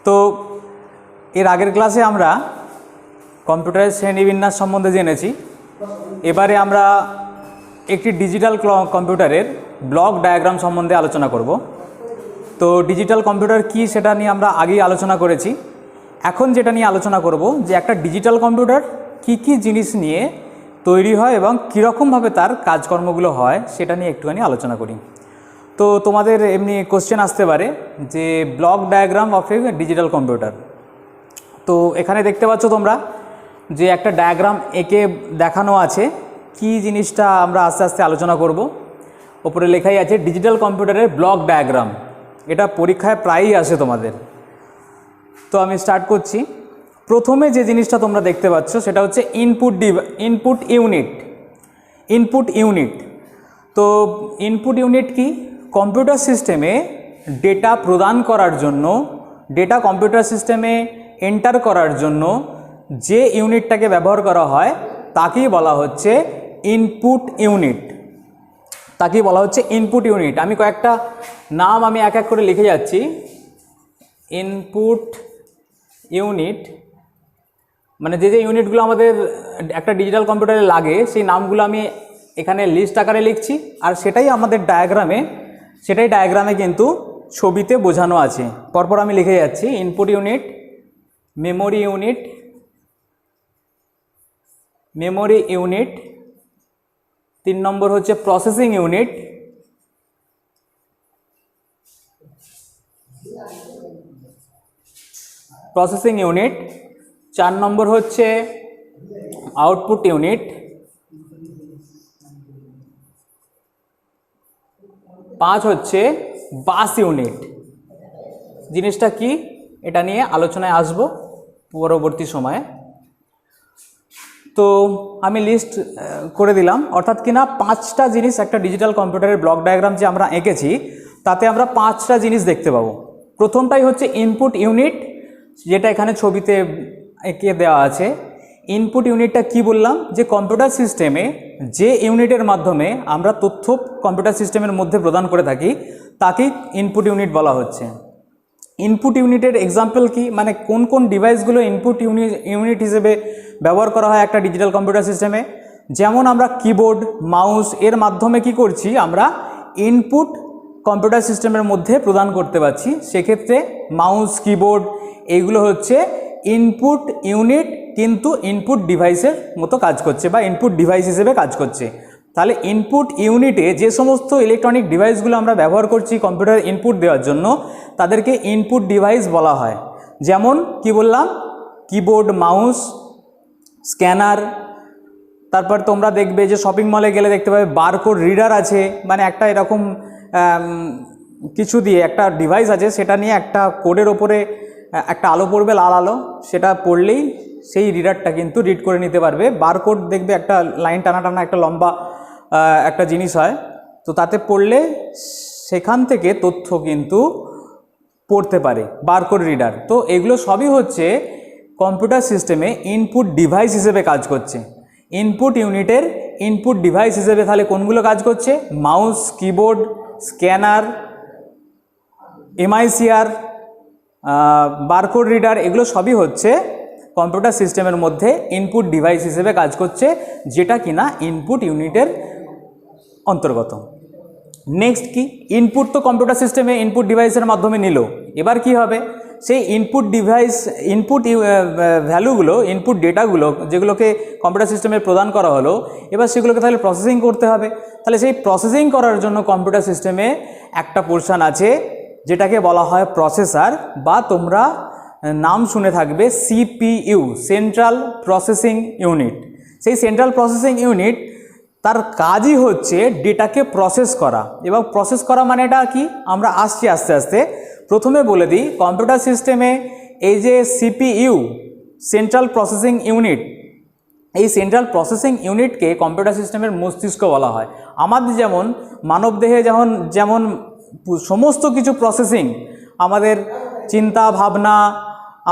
তো এর আগের ক্লাসে আমরা কম্পিউটারের শ্রেণীবিন্যাস সম্বন্ধে জেনেছি। এবারে আমরা একটি ডিজিটাল কম্পিউটারের ব্লক ডায়াগ্রাম সম্বন্ধে আলোচনা করব। তো ডিজিটাল কম্পিউটার কি সেটা নিয়ে আমরা আগেই আলোচনা করেছি। এখন যেটা নিয়ে আলোচনা করব যে একটা ডিজিটাল কম্পিউটার কি কি জিনিস নিয়ে তৈরি হয় এবং কীরকমভাবে তার কাজকর্মগুলো হয় সেটা নিয়ে একটুখানি আলোচনা করি। তো তোমাদের এমনি কোশ্চেন আসতে পারে যে block diagram of A digital computer. তো এখানে দেখতে পাচ্ছ তোমরা যে একটা ডায়াগ্রাম এঁকে দেখানো আছে। কি জিনিসটা আমরা আস্তে আস্তে আলোচনা করব। ওপরে লেখাই আছে ডিজিটাল কম্পিউটারের ব্লক ডায়াগ্রাম। এটা পরীক্ষায় প্রায়ই আসে তোমাদের। তো আমি স্টার্ট করছি। প্রথমে যে জিনিসটা তোমরা দেখতে পাচ্ছ সেটা হচ্ছে ইনপুট ইউনিট। তো ইনপুট ইউনিট কি? কম্পিউটার সিস্টেমে ডেটা প্রদান করার জন্য, ডেটা কম্পিউটার সিস্টেমে এন্টার করার জন্য যে ইউনিটটাকে ব্যবহার করা হয় তাকেই বলা হচ্ছে ইনপুট ইউনিট। আমি কয়েকটা নাম আমি এক এক করে লিখে যাচ্ছি। ইনপুট ইউনিট মানে যে ইউনিটগুলো আমাদের একটা ডিজিটাল কম্পিউটারে লাগে সেই নামগুলো আমি এখানে লিস্ট আকারে লিখছি, আর সেটাই আমাদের ডায়াগ্রামে কিন্তু ছবিতে বোঝানো আছে। পরপর আমি লিখে যাচ্ছি। ইনপুট ইউনিট, মেমোরি ইউনিট, 3 নম্বর হচ্ছে প্রসেসিং ইউনিট, 4 নম্বর হচ্ছে আউটপুট ইউনিট, 5 হচ্ছে বাস ইউনিট। জিনিসটা কি এটা নিয়ে আলোচনায় আসব পরবর্তী সময়ে। তো আমি লিস্ট করে দিলাম, অর্থাৎ কিনা 5টা জিনিস একটা ডিজিটাল কম্পিউটারের ব্লক ডায়াগ্রাম যে আমরা এঁকেছি তাতে আমরা 5টা জিনিস দেখতে পাবো। প্রথমটাই হচ্ছে ইনপুট ইউনিট, যেটা এখানে ছবিতে এঁকে দেওয়া আছে। ইনপুট ইউনিটটা কি বললাম? যে কম্পিউটার সিস্টেমে যে ইউনিটের মাধ্যমে আমরা তথ্য কম্পিউটার সিস্টেমের মধ্যে প্রদান করে থাকি তাকেই ইনপুট ইউনিট বলা হচ্ছে। ইনপুট ইউনিটের এক্সাম্পল কি, মানে কোন কোন ডিভাইসগুলো ইনপুট ইউনিট হিসেবে ব্যবহার করা হয় একটা ডিজিটাল কম্পিউটার সিস্টেমে। যেমন আমরা কিবোর্ড, মাউস এর মাধ্যমে কি করছি, আমরা ইনপুট কম্পিউটার সিস্টেমের মধ্যে প্রদান করতে পারছি। সেক্ষেত্রে মাউস, কিবোর্ড এইগুলো হচ্ছে ইনপুট ইউনিট, কিন্তু ইনপুট ডিভাইসের মতো কাজ করছে বা ইনপুট ডিভাইস হিসেবে কাজ করছে। তাহলে ইনপুট ইউনিটে যে সমস্ত ইলেকট্রনিক ডিভাইসগুলো আমরা ব্যবহার করছি কম্পিউটার ইনপুট দেওয়ার জন্য তাদেরকে ইনপুট ডিভাইস বলা হয়। যেমন কি বললাম, কিবোর্ড, মাউস, স্ক্যানার। তারপর তোমরা দেখবে যে শপিং মলে গেলে দেখতে পাবে বারকোড রিডার আছে, মানে একটা এরকম কিছু দিয়ে একটা ডিভাইস আছে, সেটা নিয়ে একটা কোডের ওপরে একটা আলো পড়বে, লাল আলো, সেটা পড়লেই সেই রিডারটা কিন্তু রিড করে নিতে পারবে। বারকোড দেখবে একটা লাইন টানা টানা একটা লম্বা একটা জিনিস হয়, তো তাতে পড়লে সেখান থেকে তথ্য কিন্তু পড়তে পারে বারকোড রিডার। তো এগুলো সবই হচ্ছে কম্পিউটার সিস্টেমে ইনপুট ডিভাইস হিসেবে কাজ করছে। ইনপুট ইউনিটের ইনপুট ডিভাইস হিসেবে তাহলে কোনগুলো কাজ করছে? Mouse, keyboard, scanner, MICR, barcode reader, এগুলো সবই হচ্ছে কম্পিউটার সিস্টেমের মধ্যে ইনপুট ডিভাইস হিসেবে কাজ করছে, যেটা কিনা ইনপুট ইউনিটের অন্তর্গত। নেক্সট কি? ইনপুট তো কম্পিউটার সিস্টেমে ইনপুট ডিভাইসের মাধ্যমে নিল, এবার কি হবে? সেই ইনপুট ভ্যালুগুলো, ইনপুট ডেটাগুলো যেগুলোকে কম্পিউটার সিস্টেমে প্রদান করা হলো, এবার সেগুলোকে তাহলে প্রসেসিং করতে হবে। তাহলে সেই প্রসেসিং করার জন্য কম্পিউটার সিস্টেমে একটা পোর্শন আছে যেটাকে বলা হয় প্রসেসর, বা তোমরা নাম শুনে থাকবে সিপিইউ, সেন্ট্রাল প্রসেসিং ইউনিট। সেই সেন্ট্রাল প্রসেসিং ইউনিট তার কাজই হচ্ছে ডেটাকে প্রসেস করা। এবং প্রসেস করা মানে এটা কি আমরা আসছি আস্তে আস্তে। প্রথমে বলে দিই, কম্পিউটার সিস্টেমে এই যে সিপিইউ, সেন্ট্রাল প্রসেসিং ইউনিট, এই সেন্ট্রাল প্রসেসিং ইউনিটকে কম্পিউটার সিস্টেমের মস্তিষ্ক বলা হয়। আমাদের যেমন মানবদেহে যেমন সমস্ত কিছু প্রসেসিং, আমাদের চিন্তা ভাবনা,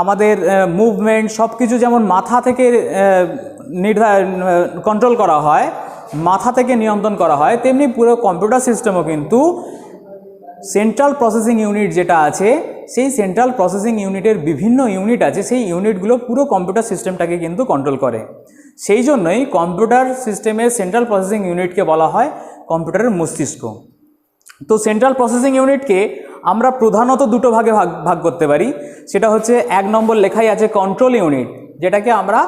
আমাদের মুভমেন্ট সব কিছু যেমন মাথা থেকে কন্ট্রোল করা হয়, মাথা থেকে নিয়ন্ত্রণ করা হয়, তেমনি পুরো কম্পিউটার সিস্টেমও কিন্তু সেন্ট্রাল প্রসেসিং ইউনিট যেটা আছে সেই সেন্ট্রাল প্রসেসিং ইউনিটের বিভিন্ন ইউনিট আছে, সেই ইউনিটগুলো পুরো কম্পিউটার সিস্টেমটাকে কিন্তু কন্ট্রোল করে। সেই জন্যই কম্পিউটার সিস্টেমের সেন্ট্রাল প্রসেসিং ইউনিটকে বলা হয় কম্পিউটারের মস্তিষ্ক। তো সেন্ট্রাল প্রসেসিং ইউনিটকে আমরা প্রধানত দুটো ভাগে ভাগ করতে পারি। সেটা হচ্ছে 1 নম্বর লেখাই আছে কন্ট্রোল ইউনিট, যেটাকে আমরা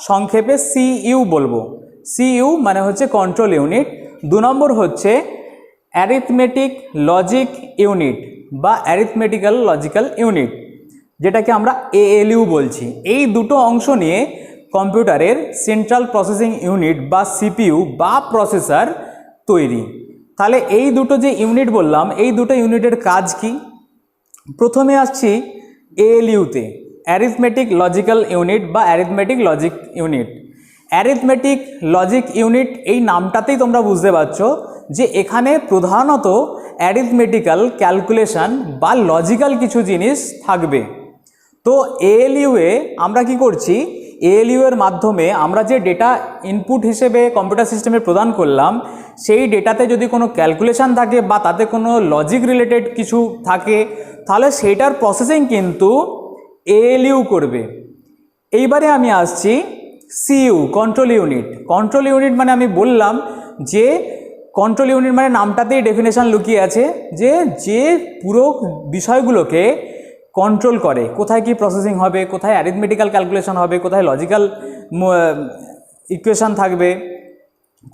সংক্ষেপে সিইউ বলবো। সিইউ মানে হচ্ছে কন্ট্রোল ইউনিট। 2 নম্বর হচ্ছে অ্যারিথমেটিক লজিক ইউনিট বা অ্যারিথমেটিক্যাল লজিক্যাল ইউনিট, যেটাকে আমরা এএলইউ বলছি। এই দুটো অংশ নিয়ে কম্পিউটারের সেন্ট্রাল প্রসেসিং ইউনিট বা সিপিইউ বা প্রসেসর তৈরি। তাহলে এই দুটো যে ইউনিট বললাম, এই দুটো ইউনিটের কাজ কি? প্রথমে আসছি এএলইউতে, অ্যারিথমেটিক লজিক্যাল ইউনিট বা arithmetic logic unit. Arithmetic logic unit এই নামটাতেই তোমরা বুঝতে পারছো যে এখানে প্রধানত অ্যারিথমেটিক্যাল ক্যালকুলেশন বা লজিক্যাল কিছু জিনিস থাকবে। তো এএলইউয়ে আমরা কি করছি, এএলইউ এর মাধ্যমে আমরা যে ডেটা ইনপুট হিসেবে কম্পিউটার সিস্টেমে প্রদান করলাম, সেই ডেটাতে যদি কোনো ক্যালকুলেশন থাকে বা তাতে কোনো লজিক রিলেটেড কিছু থাকে, তাহলে সেইটার প্রসেসিং কিন্তু এএলইউ করবে। এইবারে আমি আসছি CU, control unit. Control unit মানে আমি বললাম যে কন্ট্রোল ইউনিট মানে নামটাতেই ডেফিনেশন লুকিয়ে আছে যে যে পুরো বিষয়গুলোকে কন্ট্রোল করে, কোথায় কি প্রসেসিং হবে, কোথায় অ্যারিথমেটিক্যাল ক্যালকুলেশন হবে, কোথায় লজিক্যাল ইকুয়েশন থাকবে,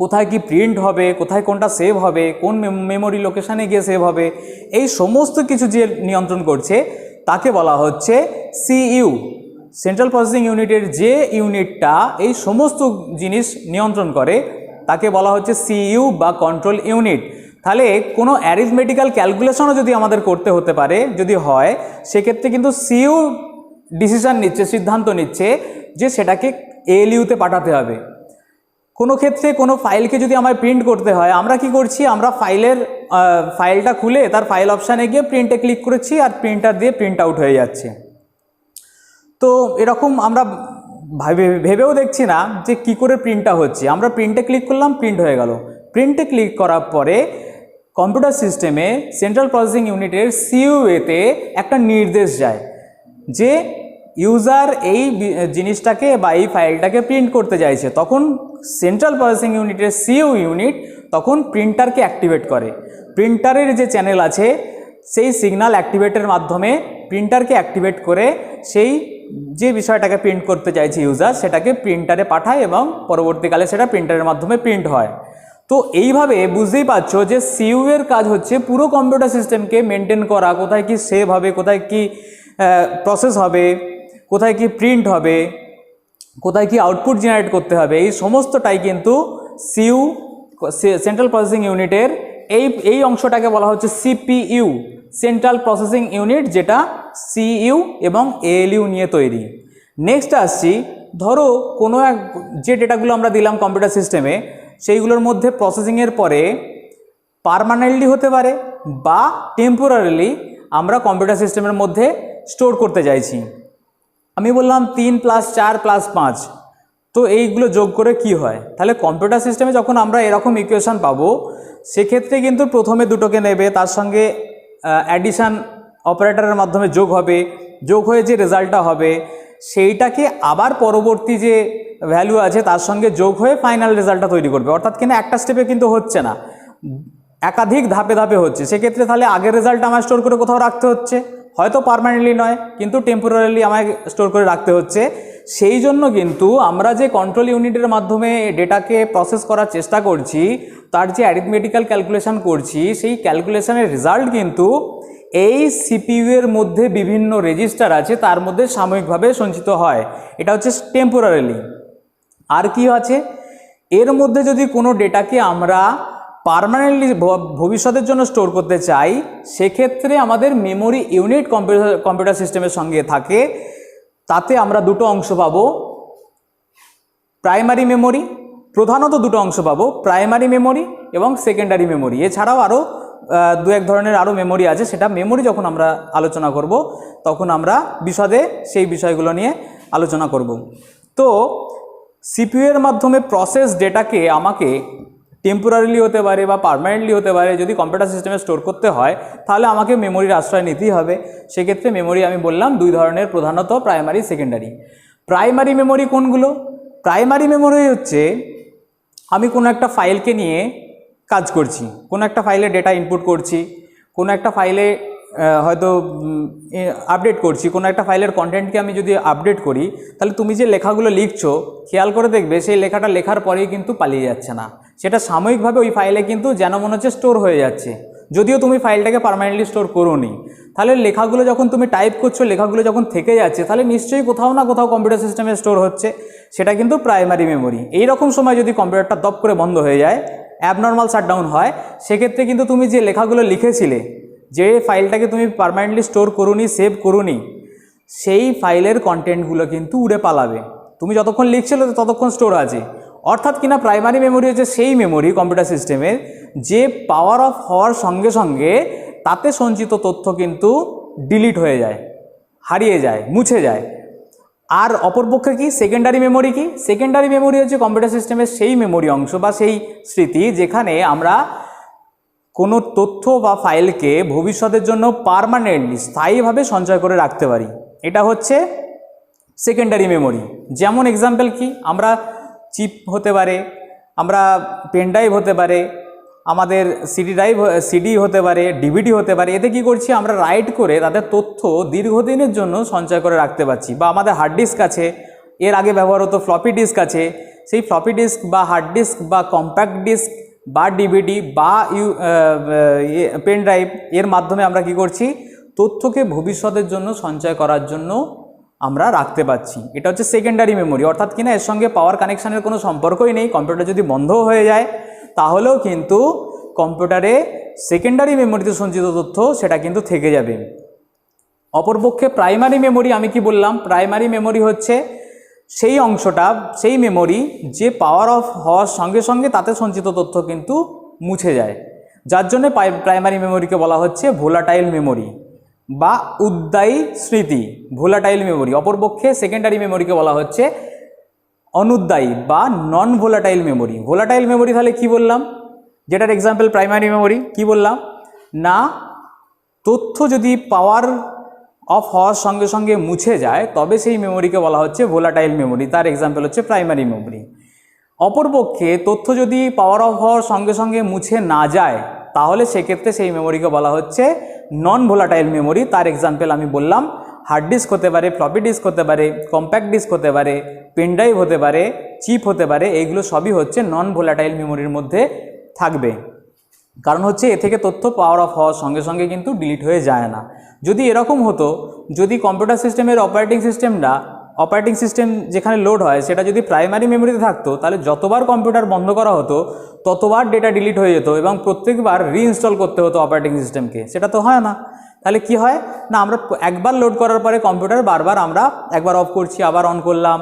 কোথায় কি প্রিন্ট হবে, কোথায় কোনটা সেভ হবে, কোন মেমোরি লোকেশানে গিয়ে সেভ হবে, এই সমস্ত কিছু যে নিয়ন্ত্রণ করছে তাকে বলা হচ্ছে সিইউ। সেন্ট্রাল প্রসেসিং ইউনিটের যে ইউনিটটা এই সমস্ত জিনিস নিয়ন্ত্রণ করে তাকে বলা হচ্ছে সিইউ বা কন্ট্রোল ইউনিট। তাহলে কোনো অ্যারিথমেটিক্যাল ক্যালকুলেশনও যদি আমাদের করতে হতে পারে, যদি হয়, সেক্ষেত্রে কিন্তু সিইউ ডিসিশন নিচ্ছে, সিদ্ধান্ত নিচ্ছে যে সেটাকে এএলইউতে পাঠাতে হবে। কোনো ক্ষেত্রে কোনো ফাইলকে যদি আমায় প্রিন্ট করতে হয়, আমরা কি করছি, আমরা ফাইলটা খুলে তার ফাইল অপশানে গিয়ে প্রিন্টে ক্লিক করেছি আর প্রিন্টার দিয়ে প্রিন্ট আউট হয়ে যাচ্ছে। তো এরকম আমরা ভেবেও দেখছি না যে কি করে প্রিন্টটা হচ্ছে। আমরা প্রিন্টে ক্লিক করলাম, প্রিন্ট হয়ে গেল। প্রিন্টে ক্লিক করার পরে কম্পিউটার সিস্টেমে সেন্ট্রাল প্রসেসিং ইউনিটের সিইউতে একটা নির্দেশ যায় যে ইউজার এই জিনিসটাকে বা এই ফাইলটাকে প্রিন্ট করতে চাইছে। তখন সেন্ট্রাল প্রসেসিং ইউনিটের সিইউ ইউনিট তখন প্রিন্টারকে অ্যাক্টিভেট করে। প্রিন্টারের যে চ্যানেল আছে সেই সিগন্যাল অ্যাক্টিভেটের মাধ্যমে প্রিন্টারকে অ্যাক্টিভেট করে সেই যে বিষয়টাকে প্রিন্ট করতে চাইছে ইউজার সেটাকে প্রিন্টারে পাঠায় এবং পরবর্তীকালে সেটা প্রিন্টারের মাধ্যমে প্রিন্ট হয়। তো এইভাবে বুঝতেই পারছো যে সিইউ এর কাজ হচ্ছে পুরো কম্পিউটার সিস্টেমকে মেনটেন করা, কোথায় কি সেভ হবে, কোথায় কি প্রসেস হবে, কোথায় কি প্রিন্ট হবে, কোথায় কি আউটপুট জেনারেট করতে হবে, এই সমস্তটাই কিন্তু সিইউ সেন্ট্রাল প্রসেসিং ইউনিটের এই অংশটাকে বলা হচ্ছে সিপিইউ, সেন্ট্রাল প্রসেসিং ইউনিট, যেটা সিইউ এবং এএলইউ নিয়ে তৈরি। নেক্সট আসছি, ধরো কোনো যে ডেটাগুলো আমরা দিলাম কম্পিউটার সিস্টেমে, সেইগুলোর মধ্যে প্রসেসিংয়ের পরে পার্মানেন্টলি হতে পারে বা টেম্পোরারিলি আমরা কম্পিউটার সিস্টেমের মধ্যে স্টোর করতে চাইছি। আমি বললাম 3 + 4 + 5, তো এইগুলো যোগ করে কি হয়? তাহলে কম্পিউটার সিস্টেমে যখন আমরা এরকম ইকুয়েশন পাবো, সেক্ষেত্রে কিন্তু প্রথমে দুটোকে নেবে, তার সঙ্গে অ্যাডিশান অপারেটরের মাধ্যমে যোগ হবে, যোগ হয়ে যে রেজাল্টটা হবে সেইটাকে আবার পরবর্তী যে ভ্যালু আছে তার সঙ্গে যোগ হয়ে ফাইনাল রেজাল্টটা তৈরি করবে। অর্থাৎ কিনা একটা স্টেপে কিন্তু হচ্ছে না, একাধিক ধাপে ধাপে হচ্ছে। সেক্ষেত্রে তাহলে আগের রেজাল্ট আমায় স্টোর করে কোথাও রাখতে হচ্ছে, হয়তো পার্মানেন্টলি নয় কিন্তু টেম্পোরারিলি আমায় স্টোর করে রাখতে হচ্ছে। সেই জন্য কিন্তু আমরা যে কন্ট্রোল ইউনিটের মাধ্যমে ডেটাকে প্রসেস করার চেষ্টা করছি, তার যে অ্যারিথমেটিক্যাল ক্যালকুলেশন করছি, সেই ক্যালকুলেশনের রেজাল্ট কিন্তু এই সিপিইউ এর মধ্যে বিভিন্ন রেজিস্টার আছে তার মধ্যে সাময়িকভাবে সঞ্চিত হয়। এটা হচ্ছে টেম্পোরারিলি। আর কি আছে, এর মধ্যে যদি কোনো ডেটাকে আমরা পার্মানেন্টলি ভবিষ্যতের জন্য স্টোর করতে চাই, সেক্ষেত্রে আমাদের মেমোরি ইউনিট কম্পিউটার সিস্টেমের সঙ্গে থাকে। তাতে আমরা দুটো অংশ পাবো, প্রাইমারি মেমোরি, প্রধানত দুটো অংশ পাবো, প্রাইমারি মেমোরি এবং সেকেন্ডারি মেমোরি। এছাড়াও আরও দু এক ধরনের আরও মেমোরি আছে, সেটা মেমোরি যখন আমরা আলোচনা করব তখন আমরা বিশদে সেই বিষয়গুলো নিয়ে আলোচনা করব। তো সিপিইউ এর মাধ্যমে প্রসেস ডেটাকে আমাকে টেম্পোরারিলি হতে পারে বা পার্মানেন্টলি হতে পারে। যদি কম্পিউটার সিস্টেমে স্টোর করতে হয় তাহলে আমাকে মেমোরির আশ্রয় নিতেই হবে। সেক্ষেত্রে মেমোরি আমি বললাম দুই ধরনের, প্রধানত প্রাইমারি, সেকেন্ডারি। প্রাইমারি মেমোরি কোনগুলো? প্রাইমারি মেমোরি হচ্ছে আমি কোনো একটা ফাইলকে নিয়ে কাজ করছি, কোনো একটা ফাইলে ডেটা ইনপুট করছি, কোনো একটা ফাইলে হয়তো আপডেট করছি, কোনো একটা ফাইলের কন্টেন্টকে আমি যদি আপডেট করি, তাহলে তুমি যে লেখাগুলো লিখছো খেয়াল করে দেখবে সেই লেখাটা লেখার পরেই কিন্তু পালিয়ে যাচ্ছে না, সেটা সাময়িকভাবে ওই ফাইলে কিন্তু যেন মনে হচ্ছে স্টোর হয়ে যাচ্ছে, যদিও তুমি ফাইলটাকে পার্মানেন্টলি স্টোর করোনি। তাহলে লেখাগুলো যখন তুমি টাইপ করছো, লেখাগুলো যখন থেকে যাচ্ছে, তাহলে নিশ্চয়ই কোথাও না কোথাও কম্পিউটার সিস্টেমে স্টোর হচ্ছে, সেটা কিন্তু প্রাইমারি মেমোরি। এই রকম সময় যদি কম্পিউটারটা দপ করে বন্ধ হয়ে যায়, অ্যাবনর্মাল শাটডাউন হয়, সেক্ষেত্রে কিন্তু তুমি যে লেখাগুলো লিখেছিলে, যে ফাইলটাকে তুমি পার্মানেন্টলি স্টোর করুনি, সেভ করুনি, সেই ফাইলের কন্টেন্টগুলো কিন্তু উড়ে পালাবে। তুমি যতক্ষণ লিখছিলে ততক্ষণ স্টোর আছে। অর্থাৎ কিনা প্রাইমারি মেমোরি হচ্ছে সেই মেমোরি কম্পিউটার সিস্টেমের যে পাওয়ার অফ হওয়ার সঙ্গে সঙ্গে তাতে সঞ্চিত তথ্য কিন্তু ডিলিট হয়ে যায়, হারিয়ে যায়, মুছে যায়। আর অপরপক্ষে কি সেকেন্ডারি মেমোরি? কি সেকেন্ডারি মেমোরি হচ্ছে কম্পিউটার সিস্টেমের সেই মেমোরি অংশ বা সেই স্মৃতি যেখানে আমরা কোনো তথ্য বা ফাইলকে ভবিষ্যতের জন্য পার্মানেন্টলি, স্থায়ীভাবে সঞ্চয় করে রাখতে পারি। এটা হচ্ছে সেকেন্ডারি মেমোরি। যেমন এক্সাম্পল কি, আমরা চিপ হতে পারে, আমরা পেন ড্রাইভ হতে পারে, আমাদের সিডি হতে পারে, ডিভিডি হতে পারে। এতে কি করছি, আমরা রাইট করে তাদের তথ্য দীর্ঘদিনের জন্য সঞ্চয় করে রাখতে পারছি। বা আমাদের হার্ড ডিস্ক আছে, এর আগে ব্যবহার হতো ফ্লপি ডিস্ক আছে, সেই ফ্লপি ডিস্ক বা হার্ড ডিস্ক বা কম্প্যাক্ট ডিস্ক বা ডিভিডি বা পেন ড্রাইভ, এর মাধ্যমে আমরা কি করছি, তথ্যকে ভবিষ্যতের জন্য সঞ্চয় করার জন্য আমরা রাখতে পারছি। এটা হচ্ছে সেকেন্ডারি মেমোরি। অর্থাৎ কিনা এর সঙ্গে পাওয়ার কানেকশানের কোনো সম্পর্কই নেই। কম্পিউটার যদি বন্ধও হয়ে যায় তাহলেও কিন্তু কম্পিউটারে সেকেন্ডারি মেমোরিতে সঞ্চিত তথ্য সেটা কিন্তু থেকে যাবে। অপরপক্ষে প্রাইমারি মেমোরি, আমি কি বললাম, প্রাইমারি মেমোরি হচ্ছে সেই অংশটা, সেই মেমোরি যে পাওয়ার অফ হওয়ার সঙ্গে সঙ্গে তাতে সঞ্চিত তথ্য কিন্তু মুছে যায়, যার জন্য প্রাইমারি মেমোরিকে বলা হচ্ছে ভোলাটাইল মেমোরি বা উদ্দায়ী স্মৃতি, ভোলাটাইল মেমোরি। অপরপক্ষে সেকেন্ডারি মেমোরিকে বলা হচ্ছে অনুদ্দায়ী বা non volatile memory. Volatile memory তাহলে কি বললাম, যেটার এক্সাম্পল প্রাইমারি মেমোরি, কি বললাম না, তথ্য যদি পাওয়ার অফ হওয়ার সঙ্গে সঙ্গে মুছে যায় তবে সেই মেমোরিকে বলা হচ্ছে ভোলাটাইল মেমোরি, তার এক্সাম্পল হচ্ছে প্রাইমারি মেমোরি। অপরপক্ষে তথ্য যদি পাওয়ার অফ হওয়ার সঙ্গে সঙ্গে মুছে না যায় তাহলে সেক্ষেত্রে সেই মেমোরিকে বলা হচ্ছে নন ভোলাটাইল মেমোরি, তার এক্সাম্পল আমি বললাম হার্ড ডিস্ক হতে পারে, ফ্লপি ডিস্ক হতে পারে, কম্প্যাক্ট ডিস্ক হতে পারে, পেন ড্রাইভ হতে পারে, চিপ হতে পারে। এইগুলো সবই হচ্ছে নন ভোলাটাইল মেমোরির মধ্যে থাকবে। কারণ হচ্ছে এ থেকে তথ্য পাওয়ার অফ হওয়ার সঙ্গে সঙ্গে কিন্তু ডিলিট হয়ে যায় না। যদি এরকম হতো, যদি কম্পিউটার সিস্টেমের অপারেটিং সিস্টেম যেখানে লোড হয় সেটা যদি প্রাইমারি মেমোরিতে থাকতো, তাহলে যতবার কম্পিউটার বন্ধ করা হতো ততবার ডেটা ডিলিট হয়ে যেত এবং প্রত্যেকবার রিইনস্টল করতে হতো অপারেটিং সিস্টেমকে। সেটা তো হয় না। তাহলে কি হয় না, আমরা একবার লোড করার পরে কম্পিউটার বারবার আমরা একবার অফ করছি, আবার অন করলাম,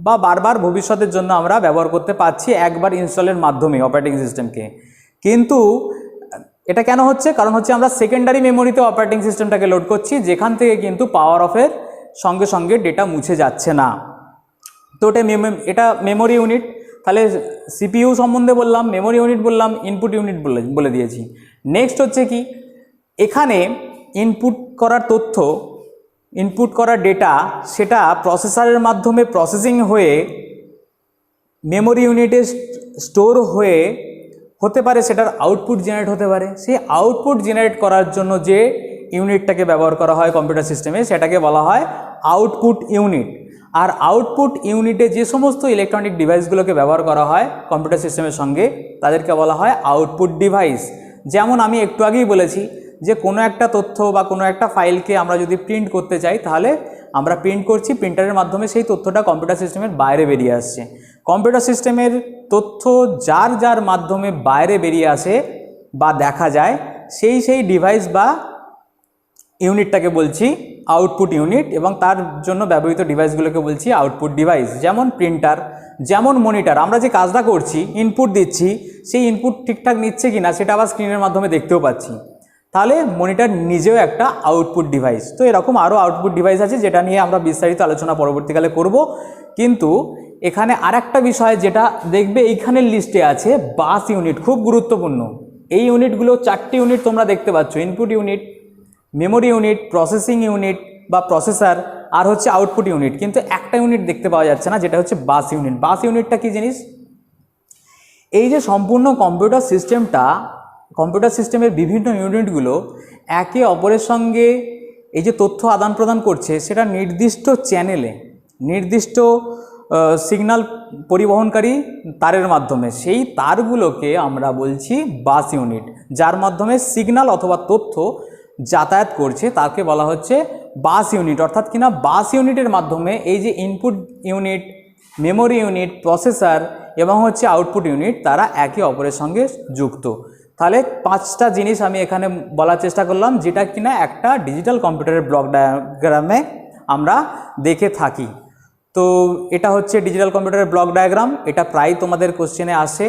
বা বারবার ভবিষ্যতের জন্য আমরা ব্যবহার করতে পারছি একবার ইনস্টলের মাধ্যমে অপারেটিং সিস্টেমকে। কিন্তু এটা কেন হচ্ছে, কারণ হচ্ছে আমরা সেকেন্ডারি মেমোরিতে অপারেটিং সিস্টেমটাকে লোড করছি, যেখান থেকে কিন্তু পাওয়ার অফের সঙ্গে সঙ্গে ডেটা মুছে যাচ্ছে না। তো এটা মেমোরি ইউনিট। তাহলে সিপিইউ সম্বন্ধে বললাম, মেমোরি ইউনিট বললাম, ইনপুট ইউনিট বলে দিয়েছি। নেক্সট হচ্ছে কি, এখানে ইনপুট করার তথ্য, ইনপুট করা ডেটা, সেটা প্রসেসরের মাধ্যমে প্রসেসিং হয়ে মেমোরি ইউনিটে স্টোর হয়ে হতে পারে সেটার আউটপুট জেনারেট হতে পারে। সেই আউটপুট জেনারেট করার জন্য যে ইউনিটটাকে ব্যবহার করা হয় কম্পিউটার সিস্টেমে সেটাকে বলা হয় আউটপুট ইউনিট। আর আউটপুট ইউনিটে যে সমস্ত ইলেকট্রনিক ডিভাইসগুলোকে ব্যবহার করা হয় কম্পিউটার সিস্টেমের সঙ্গে তাদেরকে বলা হয় আউটপুট ডিভাইস। যেমন আমি একটু আগেই বলেছি যে কোনো একটা তথ্য বা কোনো একটা ফাইলকে আমরা যদি প্রিন্ট করতে চাই তাহলে আমরা প্রিন্ট করছি, প্রিন্টারের মাধ্যমে সেই তথ্যটা কম্পিউটার সিস্টেমের বাইরে বেরিয়ে আসছে। কম্পিউটার সিস্টেমের তথ্য যার যার মাধ্যমে বাইরে বেরিয়ে আসে বা দেখা যায় সেই ডিভাইস বা ইউনিটটাকে বলছি আউটপুট ইউনিট, এবং তার জন্য ব্যবহৃত ডিভাইসগুলোকে বলছি আউটপুট ডিভাইস। যেমন প্রিন্টার, যেমন মনিটর। আমরা যে কাজটা করছি, ইনপুট দিচ্ছি, সেই ইনপুট ঠিকঠাক নিচ্ছে কিনা সেটা আবার স্ক্রিনের মাধ্যমে দেখতেও পাচ্ছি। তাহলে মনিটর নিজেও একটা আউটপুট ডিভাইস। তো এরকম আরও আউটপুট ডিভাইস আছে যেটা নিয়ে আমরা বিস্তারিত আলোচনা পরবর্তীকালে করব। কিন্তু এখানে আরেকটা বিষয় যেটা দেখবে এইখানের লিস্টে আছে বাস ইউনিট, খুব গুরুত্বপূর্ণ। এই ইউনিটগুলো 4টি ইউনিট তোমরা দেখতে পাচ্ছ, input unit, memory unit, processing unit বা প্রসেসর, আর হচ্ছে আউটপুট ইউনিট। কিন্তু একটা ইউনিট দেখতে পাওয়া যাচ্ছে না, যেটা হচ্ছে বাস ইউনিট। বাস ইউনিটটা কি জিনিস? এই যে সম্পূর্ণ কম্পিউটার সিস্টেমটা, কম্পিউটার সিস্টেমের বিভিন্ন ইউনিটগুলো একে অপরের সঙ্গে এই যে তথ্য আদান প্রদান করছে, সেটা নির্দিষ্ট চ্যানেলে, নির্দিষ্ট সিগন্যাল পরিবহনকারী তারের মাধ্যমে। সেই তারগুলোকে আমরা বলছি বাস ইউনিট। যার মাধ্যমে সিগন্যাল অথবা তথ্য যাতায়াত করছে তাকে বলা হচ্ছে বাস ইউনিট। অর্থাৎ কিনা বাস ইউনিটের মাধ্যমে এই যে input unit, memory unit, processor এবং হচ্ছে আউটপুট ইউনিট, তারা একে অপরের সঙ্গে যুক্ত। তাহলে 5টা জিনিস আমি এখানে বলার চেষ্টা করলাম, যেটা কিনা একটা ডিজিটাল কম্পিউটারের ব্লক ডায়াগ্রামে আমরা দেখে থাকি। তো এটা হচ্ছে ডিজিটাল কম্পিউটারের ব্লক ডায়াগ্রাম। এটা প্রায় তোমাদের কোশ্চেনে আসে।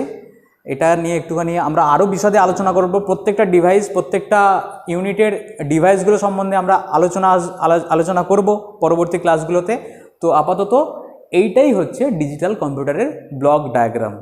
এটা নিয়ে একটুখানি আমরা আরও বিশদে আলোচনা করব। প্রত্যেকটা ডিভাইস, প্রত্যেকটা ইউনিটের ডিভাইসগুলো সম্বন্ধে আমরা আলোচনা করব পরবর্তী ক্লাসগুলোতে। তো আপাতত এইটাই হচ্ছে ডিজিটাল কম্পিউটারের ব্লক ডায়াগ্রাম।